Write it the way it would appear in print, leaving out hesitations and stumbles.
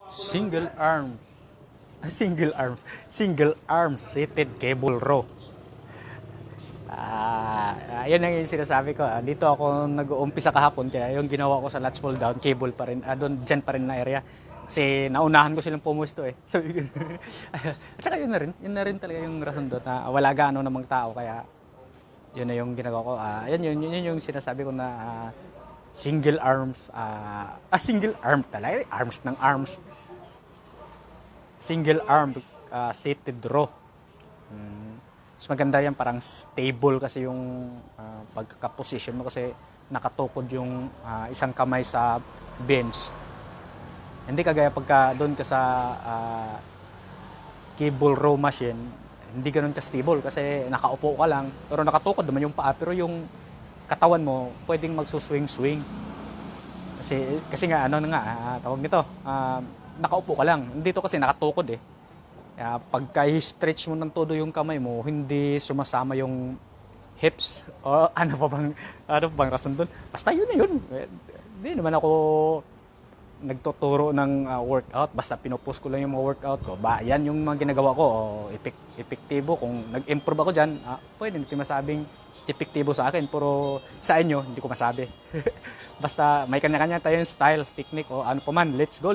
Single arms. Single arms seated cable row. Yan ang yung sinasabi ko. Dito ako nag-uumpisa kahapon kaya yung ginawa ko sa latch pull down cable pa rin. Doon diyan pa rin na area. Kasi naunahan ko silang pumusto eh. So, at saka yun na rin talaga yung rason doon na wala gaano namang tao kaya yun na yung ginagawa ko. Yun yung sinasabi ko na single arms. Single arm talaga. Arms ng arms. Single arm seated row. Mas maganda yan, parang stable kasi yung pagkakaposition mo kasi nakatukod yung isang kamay sa bench. Hindi kagaya pagka doon ka sa cable row machine, hindi ganoon ka-stable kasi nakaupo ka lang, pero nakatukod naman yung paa, pero yung katawan mo pwedeng magsuswing-swing. Kasi nga, tawag nito, nakaupo ka lang. Dito kasi nakatukod eh. Pagka i-stretch mo ng todo yung kamay mo, hindi sumasama yung hips. O ano pa bang rason doon? Basta yun na yun. Hindi naman ako nagtuturo ng workout. Basta pinupost ko lang yung mga workout ko. Yan yung mga ginagawa ko. Epektibo. Kung nag-improve ako dyan, pwede natin masabing epektibo sa akin. Pero sa inyo, hindi ko masabi. Basta may kanya-kanya tayong style, technique, o ano pa man. Let's go.